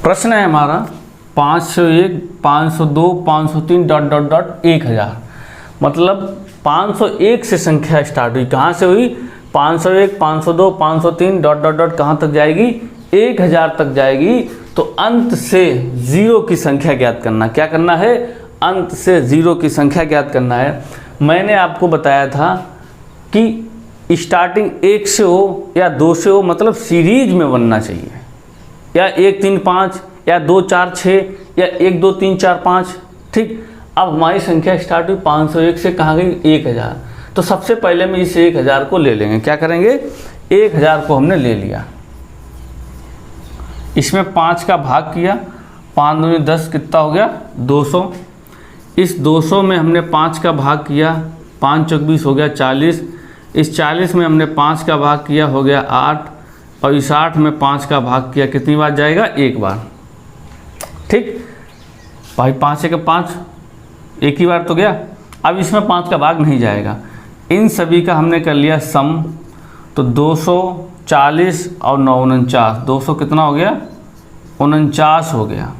प्रश्न है हमारा 501, 502, 503 डॉट डॉट डॉट 1000। मतलब 501 से संख्या स्टार्ट हुई, कहाँ से हुई? 501, 502, 503 डॉट डॉट डॉट कहाँ तक जाएगी? 1000 तक जाएगी। तो अंत से जीरो की संख्या ज्ञात करना। क्या करना है? अंत से जीरो की संख्या ज्ञात करना है। मैंने आपको बताया था कि स्टार्टिंग 1 से हो या 2 से हो, मतलब सीरीज में बनना चाहिए, या 1 3 5 या 2 4 6 या 1 2 3 4 5। ठीक, अब हमारी संख्या स्टार्ट हुई 501 से, कहाँ गई? 1000। तो सबसे पहले में इस 1000 को ले लेंगे। क्या करेंगे? 1000 को हमने ले लिया, इसमें 5 का भाग किया, 5 दूनी 10, कितना हो गया? 200। इस 200 में हमने 5 का भाग किया, 5 चौक 20 हो गया 40। इस 40 में हमने 5 का भाग किया, हो गया 8। और इस 8 में 5 का भाग किया, कितनी बार जाएगा? 1 बार। ठीक भाई, 5 1 5, एक ही बार तो गया। अब इसमें 5 का भाग नहीं जाएगा। इन सभी का हमने कर लिया सम, तो 240 और 9 49, 200 कितना हो गया? 49 हो गया।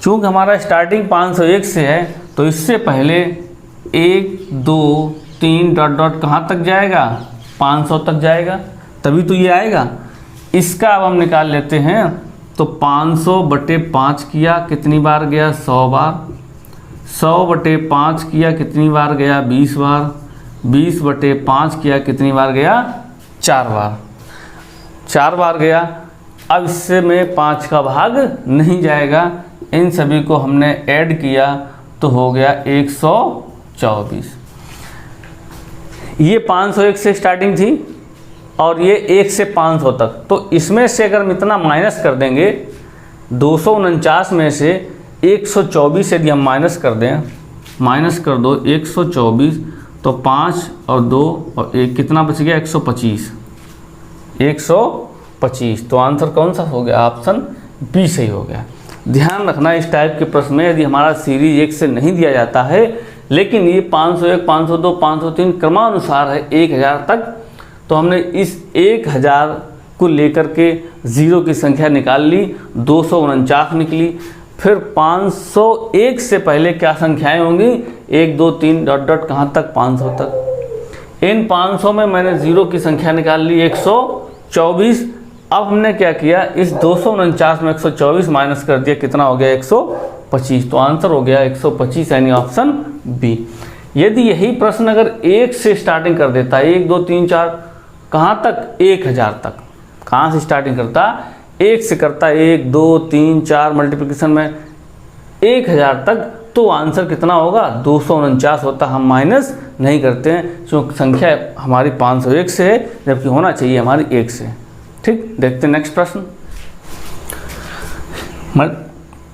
चूँकि हमारा स्टार्टिंग 501 से है, तो इससे पहले 1 2 3 डॉट डॉट कहाँ तक जाएगा? 500 तक जाएगा, तभी तो ये आएगा। इसका अब हम निकाल लेते हैं। तो 500/5 किया, कितनी बार गया? 100 बार। 100/5 किया, कितनी बार गया? 20 बार। 20/5 किया, कितनी बार गया? 4 बार। 4 बार गया। अब इससे में 5 का भाग नहीं जाएगा। इन सभी को हमने ऐड किया तो हो गया 124। ये 501 से स्टार्टिंग थी और ये 1 से 500 तक। तो इसमें से अगर हम इतना माइनस कर देंगे, 249 में से 124 यदि हम माइनस कर दें, माइनस कर दो 124, तो 5 और 2 और 1 कितना बच गया? 125। 125। तो आंसर कौन सा हो गया? ऑप्शन बी सही हो गया। ध्यान रखना, इस टाइप के प्रश्न में यदि हमारा सीरीज 1 से नहीं दिया जाता है, लेकिन ये 501, 502, 503 क्रमानुसार है 1000 तक, तो हमने इस 1000 को लेकर के जीरो की संख्या निकाल ली, 249 निकली। फिर 501 से पहले क्या संख्याएं होंगी? 1 2 3 डॉट डॉट कहाँ तक? 500 तक। इन 500 में मैंने जीरो की संख्या निकाल ली 124। अब हमने क्या किया? इस 249 में 124 माइनस कर दिया, कितना हो गया? 125। तो आंसर हो गया 125, यानी ऑप्शन बी। यदि यही प्रश्न अगर 1 से स्टार्टिंग कर देता, 1 2 3 4 कहाँ तक? 1000 तक। कहाँ से स्टार्टिंग करता? 1 से करता, 1 2 3 4 मल्टीप्लिकेशन में 1000 तक, तो आंसर कितना होगा? 249 होता। हम माइनस नहीं करते हैं क्योंकि संख्या हमारी 501 से है, जबकि होना चाहिए हमारी 1 से। ठीक, देखते हैं नेक्स्ट प्रश्न।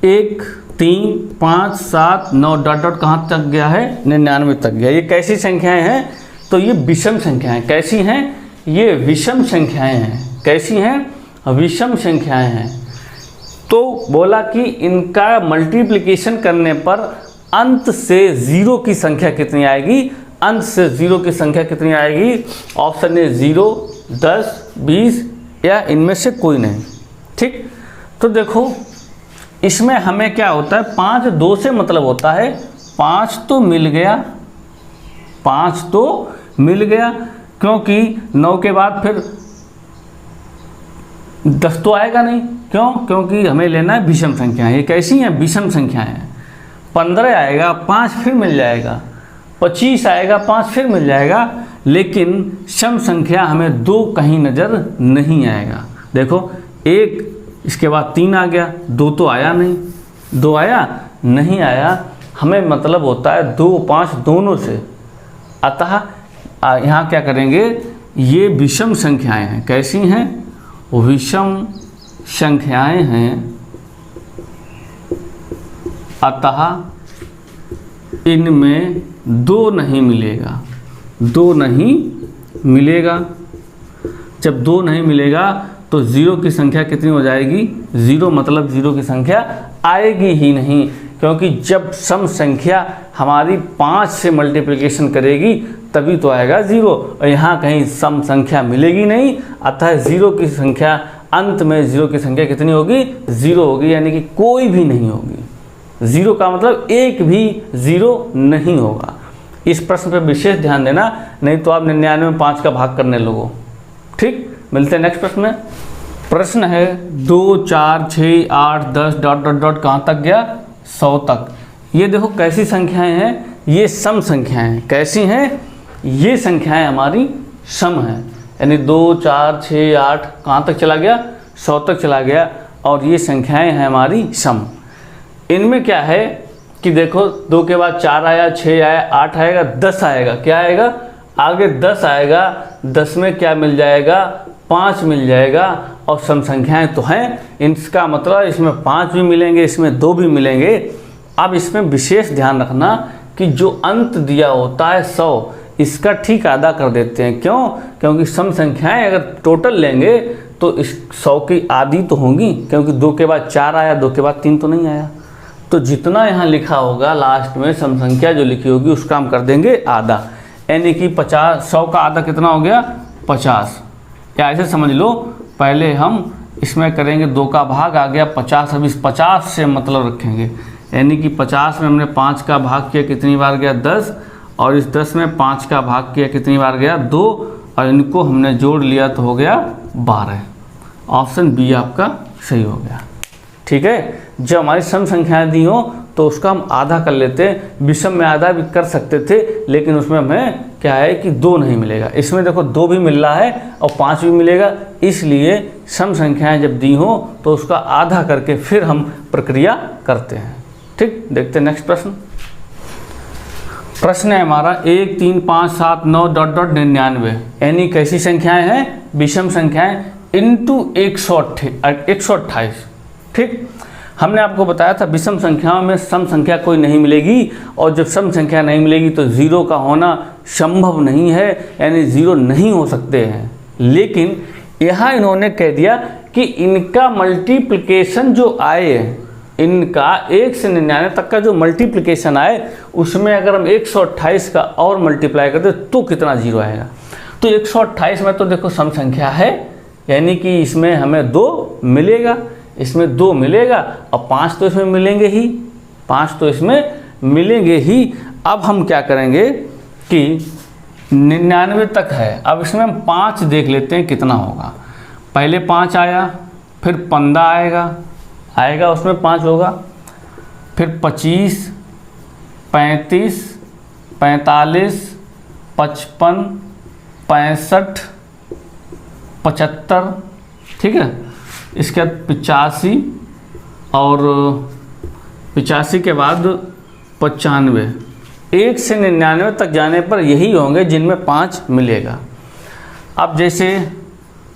1 3 5 7 9 डॉट डॉट कहाँ तक गया है? 99 तक गया। ये कैसी संख्याएं हैं? तो ये विषम संख्याएं। कैसी हैं? ये विषम संख्याएं हैं। कैसी हैं? विषम संख्याएं हैं। तो बोला कि इनका मल्टीप्लिकेशन करने पर अंत से जीरो की संख्या कितनी आएगी? अंत से जीरो की संख्या कितनी आएगी? ऑप्शन ए 0, 10, 20 या इनमें से कोई नहीं। ठीक, तो देखो इसमें हमें क्या होता है? 5 2 से मतलब होता है 5 तो मिल गया, 5 तो मिल गया, क्योंकि 9 के बाद फिर 10 तो आएगा नहीं। क्यों? क्योंकि हमें लेना है विषम संख्याएं। ये कैसी हैं? विषम संख्याएं हैं। 15 आएगा, 5 फिर मिल जाएगा। 25 आएगा, 5 फिर मिल जाएगा। लेकिन सम संख्या हमें 2 कहीं नज़र नहीं आएगा। देखो 1, इसके बाद 3 आ गया, 2 तो आया नहीं। 2 आया? नहीं आया। हमें मतलब होता है 2 5 दोनों से। अतः यहाँ क्या करेंगे? ये विषम संख्याएं हैं। कैसी हैं? विषम संख्याएं हैं, अतः इनमें 2 नहीं मिलेगा। 2 नहीं मिलेगा। जब 2 नहीं मिलेगा तो जीरो की संख्या कितनी हो जाएगी? 0 मतलब जीरो की संख्या आएगी ही नहीं, क्योंकि जब सम संख्या हमारी 5 से मल्टीप्लिकेशन करेगी तभी तो आएगा 0, और यहाँ कहीं सम संख्या मिलेगी नहीं, अतः 0 की संख्या अंत में जीरो की संख्या कितनी होगी, जीरो होगी, यानी कि कोई भी नहीं होगी। जीरो का मतलब एक भी जीरो नहीं होगा। इस प्रश्न पर विशेष ध्यान देना, नहीं तो आप 99 में 5 का भाग करने लगो। ठीक, मिलते हैं नेक्स्ट प्रश्न में। प्रश्न है 2, 4, 6, 8, 10 डॉट डॉट डॉट कहाँ तक गया, 100 तक। ये देखो कैसी संख्याएं हैं, ये सम संख्याएं हैं। कैसी हैं, ये संख्याएं हमारी सम हैं, यानी 2, 4, 6, 8 कहाँ तक चला गया, 100 तक चला गया, और ये संख्याएं हैं हमारी सम। इनमें क्या है कि देखो 2 के बाद 4 आया, 6 आया, 8 आएगा, 10 आएगा, क्या आएगा आगे 10 आएगा। 10 में क्या मिल जाएगा, 5 मिल जाएगा, और सम संख्याएं तो हैं, इसका मतलब इसमें 5 भी मिलेंगे, इसमें 2 भी मिलेंगे। अब इसमें विशेष ध्यान रखना कि जो अंत दिया होता है 100, इसका ठीक आधा कर देते हैं। क्यों, क्योंकि सम संख्याएं अगर टोटल लेंगे तो इस 100 की आधी तो होंगी, क्योंकि 2 के बाद 4 आया, 2 के बाद 3 तो नहीं आया। तो जितना यहाँ लिखा होगा लास्ट में सम संख्या जो लिखी होगी उसका हम कर देंगे आधा, यानी कि 50, 100 का आधा कितना हो गया, 50। या ऐसे समझ लो, पहले हम इसमें करेंगे 2 का भाग आ गया 50, अब इस 50 से मतलब रखेंगे, यानी कि 50 में हमने 5 का भाग किया, कितनी बार गया 10, और इस 10 में 5 का भाग किया, कितनी बार गया 2, और इनको हमने जोड़ लिया तो हो गया 12। ऑप्शन बी आपका सही हो गया। ठीक है, जब हमारी सम संख्याएं दी हो तो उसका हम आधा कर लेते हैं। विषम में आधा भी कर सकते थे, लेकिन उसमें हमें क्या है कि 2 नहीं मिलेगा। इसमें देखो 2 भी मिल रहा है और 5 भी मिलेगा, इसलिए सम संख्याएं जब दी हो तो उसका आधा करके फिर हम प्रक्रिया करते हैं। ठीक, देखते हैं नेक्स्ट प्रश्न। प्रश्न है हमारा 1, 3, 5, 7, 9 डॉट डॉट 99, यानी कैसी संख्याएं हैं, विषम संख्याएं इंटू 128। ठीक, हमने आपको बताया था विषम संख्याओं में सम संख्या कोई नहीं मिलेगी, और जब सम संख्या नहीं मिलेगी तो जीरो का होना संभव नहीं है, यानी जीरो नहीं हो सकते हैं। लेकिन यहाँ इन्होंने कह दिया कि इनका मल्टीप्लिकेशन जो आए, इनका 1 से 99 तक का जो मल्टीप्लिकेशन आए, उसमें अगर हम 128 का और मल्टीप्लाई करते तो कितना जीरो आएगा। तो 128 में तो देखो सम संख्या है, यानी कि इसमें हमें 2 मिलेगा, इसमें 2 मिलेगा, और 5 तो इसमें मिलेंगे ही, 5 तो इसमें मिलेंगे ही। अब हम क्या करेंगे कि 99 तक है, अब इसमें हम 5 देख लेते हैं कितना होगा। पहले 5 आया, फिर 15 आएगा, उसमें 5 होगा, फिर 25, 35, 45, 55, 65, 75, ठीक है। इसके बाद 85, और 85 के बाद 95। 1 से 99 तक जाने पर यही होंगे जिनमें 5 मिलेगा। अब जैसे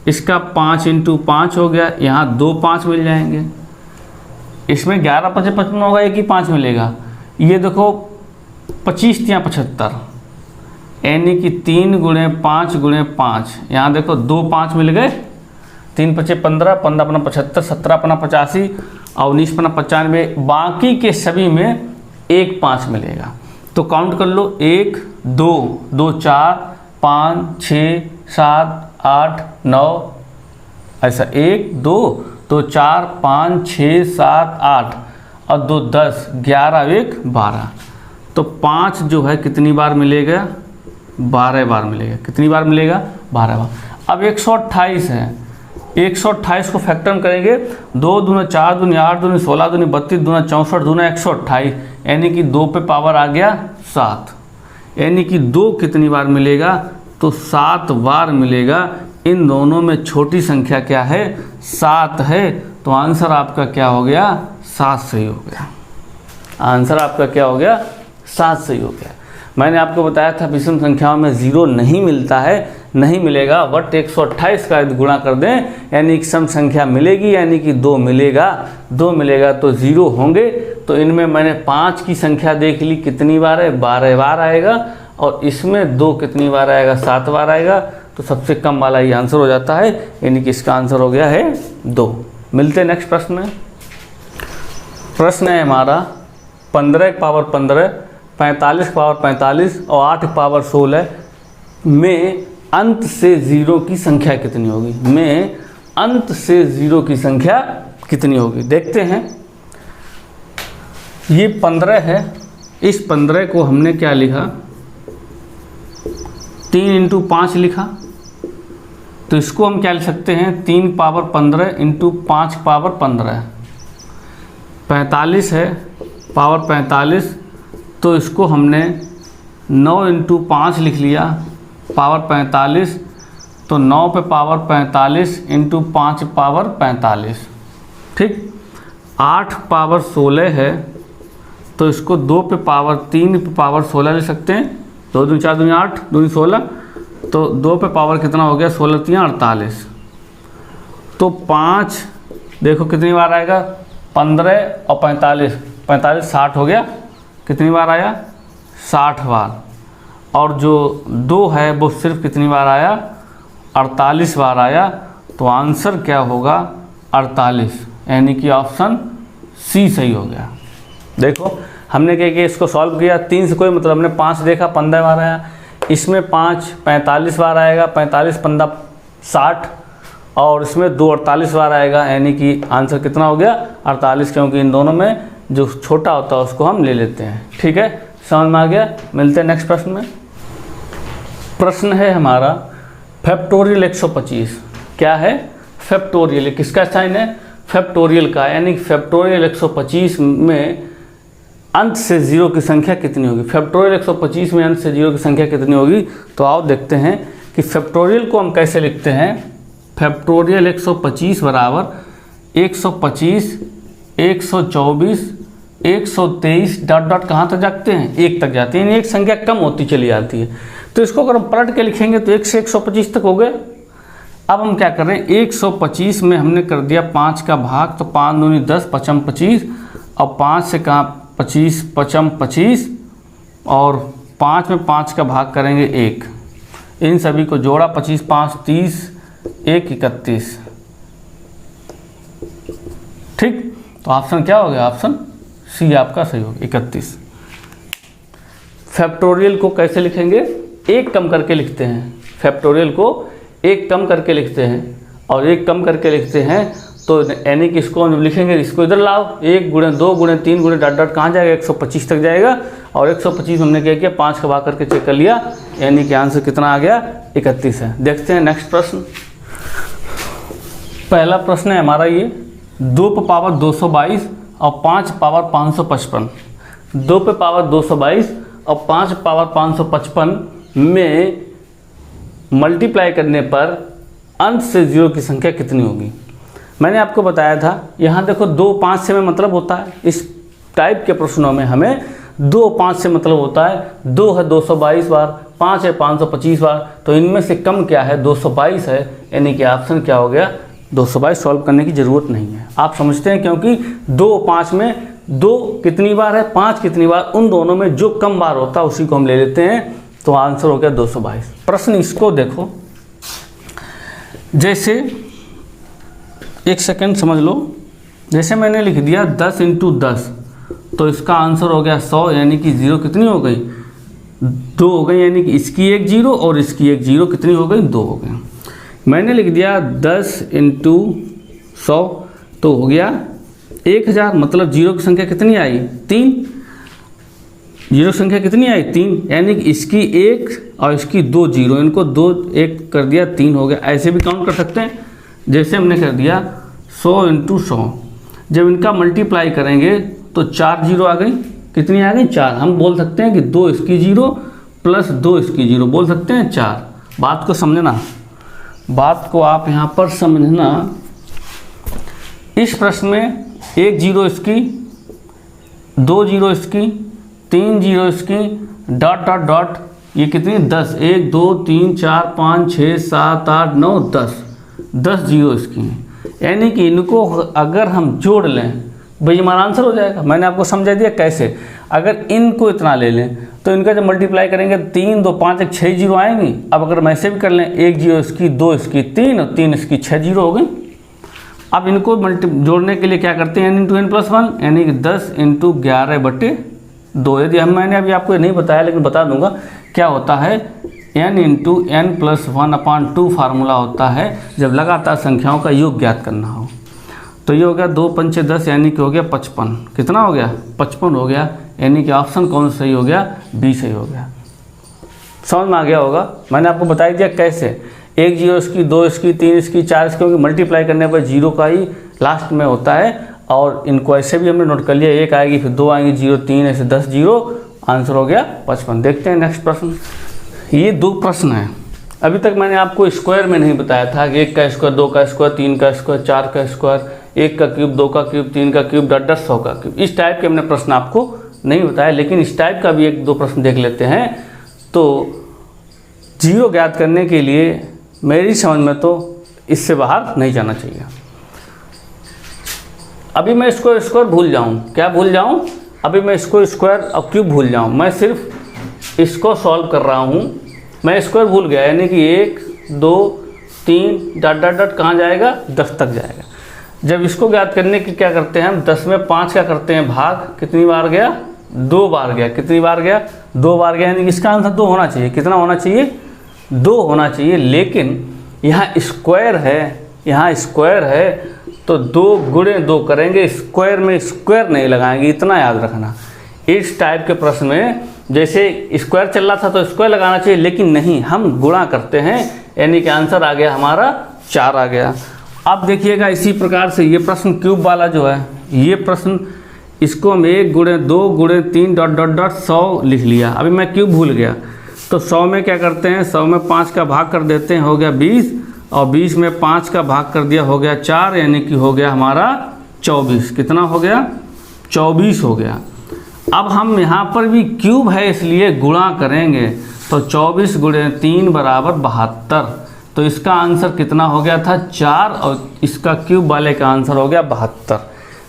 इसका 5 × 5 हो गया, यहाँ 2 5 मिल जाएंगे, इसमें 11 × 55 होगा, एक ही 5 मिलेगा। ये देखो 25 × 75, यानी कि 3 × 5 × 5, यहाँ देखो 2 5 मिल गए, 3 × 5 15, 15 × 75, 17 × 85, और 19 × 95, बाकी के सभी में 1 5 मिलेगा। तो काउंट कर लो, 1 2 2 4 5 6 7 8 9, ऐसा 1 2 2 4 5 6 7 8, और 2 10 11 1 12। तो 5 जो है कितनी बार मिलेगा, 12 बार मिलेगा। कितनी बार मिलेगा, 12 बार। अब 128 है, 128 को फैक्टर करेंगे, 2 दूना 4 दूनी 8 दूनी 16 दूनी 32 दूना 64 दूना 128, यानी कि 2 पे पावर आ गया 7, यानी कि 2 कितनी बार मिलेगा, तो 7 बार मिलेगा। इन दोनों में छोटी संख्या क्या है, 7 है, तो आंसर आपका क्या हो गया, 7 सही हो गया। आंसर आपका क्या हो गया, 7 सही हो गया। मैंने आपको बताया था विषम संख्याओं में 0 नहीं मिलता है, नहीं मिलेगा, बट 128 का गुणा कर दें, यानी कि सम संख्या मिलेगी, यानी कि 2 मिलेगा, 2 मिलेगा तो 0 होंगे। तो इनमें मैंने 5 की संख्या देख ली, कितनी बार है, 12 बार आएगा, और इसमें 2 कितनी बार आएगा, 7 बार आएगा। तो सबसे कम वाला ये आंसर हो जाता है, यानी कि इसका आंसर हो गया है 2। मिलते हैं नेक्स्ट प्रश्न में। प्रश्न है हमारा 15 की पावर 15, 45 की पावर 45 और 8 की पावर 16 में अंत से 0 की संख्या कितनी होगी। में अंत से 0 की संख्या कितनी होगी। देखते हैं, ये 15 है, इस 15 को हमने क्या लिखा, 3 × 5 लिखा, तो इसको हम क्या लिख सकते हैं, 3 पावर 15 × 5 पावर 15, 45 है पावर 45, तो इसको हमने 9 × 5 लिख लिया पावर 45, तो 9 पे पावर 45 × 5 पावर 45, ठीक। 8 पावर 16 है, तो इसको 2 पे पावर 3 पे पावर 16 ले सकते हैं, 2 दूनी 4 दूनी 8 दूनी 16, तो 2 पे पावर कितना हो गया, 16 3 48, तो 5 देखो कितनी बार आएगा, 15 और 45, 45 60 हो गया, कितनी बार आया, 60 बार, और जो 2 है वो सिर्फ कितनी बार आया, 48 बार आया, तो आंसर क्या होगा 48, यानी कि ऑप्शन सी सही हो गया। देखो हमने क्या किया, इसको सॉल्व किया, 3 से कोई मतलब, हमने 5 देखा 15 बार आया, इसमें 5 45 बार आएगा, 45 15 60, और इसमें 2 48 बार आएगा, यानी कि आंसर कितना हो गया 48, क्योंकि इन दोनों में जो छोटा होता है उसको हम ले लेते हैं। ठीक है, समझ में आ गया। मिलते हैं नेक्स्ट प्रश्न में। प्रश्न है हमारा फैक्टोरियल 125। क्या है, फैक्टोरियल, किसका साइन है, फैक्टोरियल का, यानी फैक्टोरियल 125 में अंत से 0 की संख्या कितनी होगी। फैक्टोरियल 125 में अंत से 0 की संख्या कितनी होगी, तो आओ देखते हैं कि फैक्टोरियल को हम कैसे लिखते हैं। फैक्टोरियल 125 बराबर 125 124 123 डॉट डॉट कहाँ तक जाते हैं, 1 तक जाते हैं, यानी एक संख्या कम होती चली जाती है। तो इसको अगर हम पलट के लिखेंगे तो 1 से 125 तक हो गए। अब हम क्या कर रहे हैं, 125 में हमने कर दिया 5 का भाग, तो 5 दूनी 10 55 25, और 5 से कहाँ 25 55 25, और 5 में 5 का भाग करेंगे 1, इन सभी को जोड़ा 25 5 30 1 31, ठीक। तो ऑप्शन क्या हो गया, ऑप्शन सी आपका सही हो गया 31। फैक्टोरियल को कैसे लिखेंगे, एक कम करके लिखते हैं, फैक्टोरियल को एक कम करके लिखते हैं, और एक कम करके लिखते हैं तो यानी कि इसको जब लिखेंगे इसको इधर लाओ, 1 गुणे 2 गुणे 3 गुणे डॉट डॉट कहाँ जाएगा, 125 तक जाएगा, और 125 हमने क्या किया 5 का भाग करके चेक कर लिया, यानी कि आंसर कितना आ गया 31 है। देखते हैं नेक्स्ट प्रश्न। पहला प्रश्न है हमारा ये, 2 पे पावर 222 और 5 पावर 555, 2 पे पावर 222 और 5 पावर 555 में मल्टीप्लाई करने पर अंत से 0 की संख्या कितनी होगी। मैंने आपको बताया था, यहाँ देखो 2 5 से में मतलब होता है, इस टाइप के प्रश्नों में हमें 2 5 से मतलब होता है, 2 है 222 बार, 5 है 525 बार, तो इनमें से कम क्या है 222 है, यानी कि ऑप्शन क्या हो गया 222। सॉल्व करने की ज़रूरत नहीं है, आप समझते हैं, क्योंकि 2 5 में 2 कितनी बार है, 5 कितनी बार, उन दोनों में जो कम बार होता है उसी को हम ले लेते हैं, तो आंसर हो गया 222। प्रश्न इसको देखो, जैसे एक सेकंड समझ लो, जैसे मैंने लिख दिया 10 × 10, तो इसका आंसर हो गया 100, यानी कि 0 कितनी हो गई 2 हो गई, यानी कि इसकी एक 0 और इसकी एक 0 कितनी हो गई 2 हो गई। मैंने लिख दिया 10 × 100, तो हो गया 1000, मतलब 0 की संख्या कितनी आई 3, 0 की संख्या कितनी आई 3, यानी कि इसकी 1 और इसकी 2 0, इनको 2 1 कर दिया 3 हो गया। ऐसे भी काउंट कर सकते हैं, जैसे हमने कर दिया 100 × 100, जब इनका मल्टीप्लाई करेंगे तो 4 0 आ गई, कितनी आ गई 4। हम बोल सकते हैं कि 2 इसकी 0 प्लस 2 इसकी 0, बोल सकते हैं 4। बात को समझना, बात को आप यहाँ पर समझना। इस प्रश्न में 1 0 इसकी, 2 0 इसकी, 3 0 इसकी, डॉट डॉट डॉट, ये कितनी 10, 1 2 3 4 5 6 7 8 9 10 0 इसकी हैं, यानी कि इनको अगर हम जोड़ लें भाई हमारा आंसर हो जाएगा। मैंने आपको समझा दिया कैसे, अगर इनको इतना ले लें तो इनका जब मल्टीप्लाई करेंगे 3 2 5 1 6 0 आएंगी। अब अगर मैं ऐसे भी कर लें, 1 0 इसकी, 2 इसकी 3 और 3 इसकी 6 0 हो गई। अब इनको जोड़ने के लिए क्या करते हैं, n × n+1, यानी कि 10 × 11/2। यदि मैंने अभी आपको नहीं बताया लेकिन बता दूंगा क्या होता है, n into N plus 1/2 formula होता है जब लगातार संख्याओं का योग ज्ञात करना हो। तो ये हो गया 2 पंचे 10 यानी कि हो गया 55। कितना हो गया? 55 हो गया, यानी कि ऑप्शन कौन सही हो गया? बी सही हो गया। समझ में आ गया होगा। मैंने आपको बता दिया कैसे, 1 0 इसकी, 2 इसकी, 3 इसकी, 4 इसकी, क्योंकि मल्टीप्लाई करने पर 0 का ही लास्ट में होता है। और इनको ऐसे भी हमने नोट कर लिया, 1 आएगी फिर 2 आएंगी, 0 3, ऐसे 10 0, आंसर हो गया 55। देखते हैं नेक्स्ट प्रश्न। ये 2 प्रश्न है। अभी तक मैंने आपको स्क्वायर में नहीं बताया था कि 1 का स्क्वायर, 2 का स्क्वायर, 3 का स्क्वायर, 4 का स्क्वायर, 1 का क्यूब, 2 का क्यूब, 3 का क्यूब, 100 का क्यूब। इस टाइप के हमने प्रश्न आपको नहीं बताया, लेकिन इस टाइप का भी 1-2 प्रश्न देख लेते हैं। तो 0 ज्ञात करने के लिए मेरी समझ में तो इससे बाहर नहीं जाना चाहिए। अभी मैं इसको स्क्वायर भूल जाऊं, क्या भूल जाऊं? अभी मैं इसको स्क्वायर और क्यूब भूल जाऊं, मैं सिर्फ इसको सॉल्व कर रहा हूं। मैं स्क्वायर भूल गया, यानी कि 1 2 3 डॉट कहाँ जाएगा? 10 तक जाएगा। जब इसको ज्ञात करने की क्या करते हैं हम, 10 में 5 का करते हैं भाग, कितनी बार गया? 2 बार गया। कितनी बार गया? 2 बार गया, यानी कि इसका आंसर 2 होना चाहिए। कितना होना चाहिए? 2 होना चाहिए। लेकिन यहाँ स्क्वायर है, यहाँ स्क्वायर है, तो 2 गुणे 2 करेंगे, स्क्वायर में स्क्वायर नहीं लगाएंगे, इतना याद रखना। इस टाइप के प्रश्न में जैसे स्क्वायर चल रहा था तो स्क्वायर लगाना चाहिए, लेकिन नहीं, हम गुणा करते हैं, यानी कि आंसर आ गया हमारा 4 आ गया। अब देखिएगा इसी प्रकार से ये प्रश्न क्यूब वाला जो है, ये प्रश्न इसको हम 1 गुणे 2 गुणे 3 डॉट 100 लिख लिया। अभी मैं क्यूब भूल गया, तो 100 में क्या करते हैं, 100 में 5 का भाग कर देते हैं, हो गया 20, और 20 में 5 का भाग कर दिया, हो गया 4, यानी कि हो गया हमारा 24। कितना हो गया? 24 हो गया। अब हम यहाँ पर भी क्यूब है इसलिए गुणा करेंगे, तो 24 गुणे 3 बराबर 72। तो इसका आंसर कितना हो गया था? 4, और इसका क्यूब वाले का आंसर हो गया 72।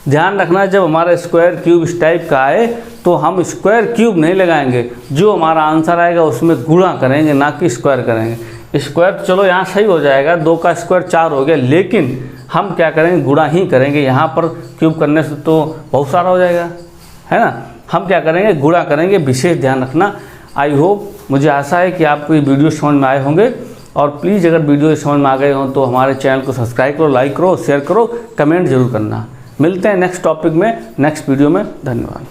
ध्यान रखना, जब हमारा स्क्वायर क्यूब इस टाइप का आए तो हम स्क्वायर क्यूब नहीं लगाएंगे, जो हमारा आंसर आएगा उसमें गुणा करेंगे, ना कि स्क्वायर करेंगे। स्क्वायर चलो यहाँ सही हो जाएगा, 2 का स्क्वायर 4 हो गया, लेकिन हम क्या करेंगे? गुणा ही करेंगे। यहाँ पर क्यूब करने से तो बहुत सारा हो जाएगा, है ना। हम क्या करेंगे? गुणा करेंगे। विशेष ध्यान रखना। आई होप, मुझे आशा है कि आपको ये वीडियो समझ में आए होंगे। और प्लीज़ अगर वीडियो समझ में आ गए हों तो हमारे चैनल को सब्सक्राइब करो, लाइक करो, शेयर करो, कमेंट जरूर करना। मिलते हैं नेक्स्ट टॉपिक में, नेक्स्ट वीडियो में। धन्यवाद।